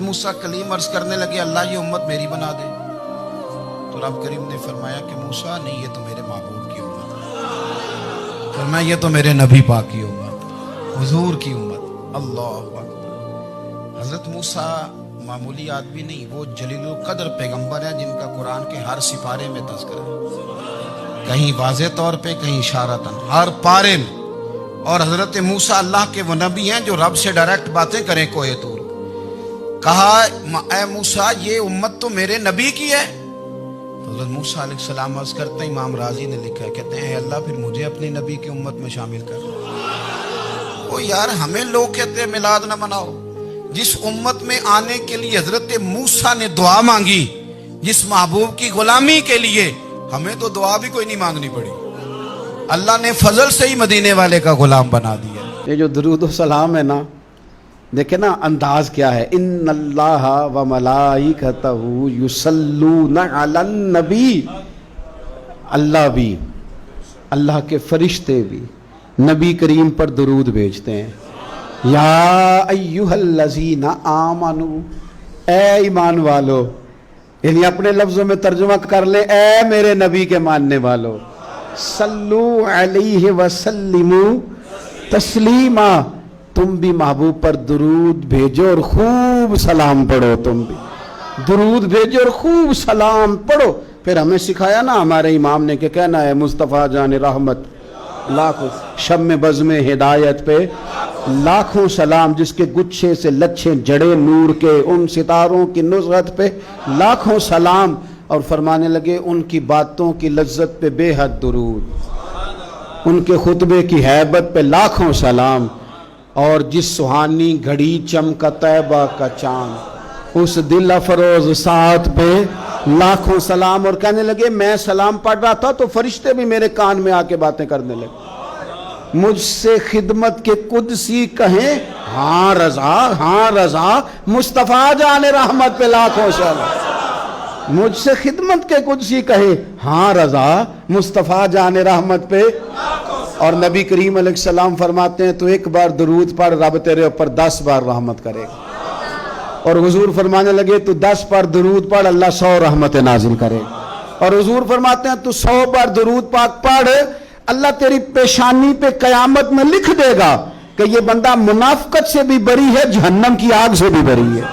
موسیٰ کلیم عرض کرنے لگے اللہ یہ امت میری بنا دے، تو رب کریم نے فرمایا کہ موسیٰ نہیں، یہ تو میرے محبوب کی امت ہے، فرمایا یہ تو میرے نبی پاک کی امت، حضور کی امت۔ اللہ اکبر۔ حضرت موسیٰ معمولی آدمی نہیں، وہ جلیل القدر پیغمبر ہیں جن کا قرآن کے ہر سپارے میں تذکرہ ہے، کہیں واضح طور پہ، کہیں اشارتاً، ہر پارے میں۔ اور حضرت موسیٰ اللہ کے وہ نبی ہیں جو رب سے ڈائریکٹ باتیں کریں کوہ طور۔ کہا اے موسیٰ یہ امت تو میرے نبی کی ہے۔ حضرت موسیٰ علیہ السلام عرض کرتے ہیں، امام رازی نے لکھا ہے، کہتے ہیں اے اللہ پھر مجھے اپنی نبی کی امت میں شامل کر۔ وہ یار ہمیں لوگ کہتے ہیں میلاد نہ مناؤ، جس امت میں آنے کے لیے حضرت موسیٰ نے دعا مانگی، جس محبوب کی غلامی کے لیے، ہمیں تو دعا بھی کوئی نہیں مانگنی پڑی، اللہ نے فضل سے ہی مدینے والے کا غلام بنا دیا۔ یہ جو درود و سلام ہے نا، دیکھیں نا انداز کیا ہے، ان اللہ و ملائکتہ یصلون علی النبی، اللہ بھی، اللہ کے فرشتے بھی نبی کریم پر درود بھیجتے ہیں۔ یا ایہا الذین آمنو، اے ایمان والو، یعنی اپنے لفظوں میں ترجمہ کر لیں، اے میرے نبی کے ماننے والو، صلو علیہ وسلموا تسلیما، تم بھی محبوب پر درود بھیجو اور خوب سلام پڑھو، تم بھی درود بھیجو اور خوب سلام پڑھو۔ پھر ہمیں سکھایا نا ہمارے امام نے کہ کہنا ہے مصطفیٰ جان رحمت لاکھوں، شم بزم ہدایت پہ لاکھوں سلام، جس کے گچھے سے لچھے جڑے نور کے، ان ستاروں کی نصرت پہ لاکھوں سلام، اور فرمانے لگے ان کی باتوں کی لذت پہ بے حد درود، ان کے خطبے کی ہیبت پہ لاکھوں سلام، اور جس سہانی گھڑی چمکا طیبہ کا چاند، اس دل افروز ساتھ پہ لاکھوں سلام۔ اور کہنے لگے میں سلام پڑھ رہا تھا تو فرشتے بھی میرے کان میں آ کے باتیں کرنے لگے، مجھ سے خدمت کے قدسی کہیں ہاں رضا، ہاں رضا، مصطفیٰ جان رحمت پہ لاکھوں سلام، مجھ سے خدمت کے قدسی کہے ہاں رضا، مصطفیٰ جان رحمت پہ۔ اور نبی کریم علیہ السلام فرماتے ہیں تو ایک بار درود پڑھ، رب تیرے اوپر 10 بار رحمت کرے گا، اور حضور فرمانے لگے تو 10 بار درود پڑھ، اللہ 100 رحمت نازل کرے گا، اور حضور فرماتے ہیں تو 100 بار درود پاک پڑھ، اللہ تیری پیشانی پہ قیامت میں لکھ دے گا کہ یہ بندہ منافقت سے بھی بری ہے، جہنم کی آگ سے بھی بری ہے۔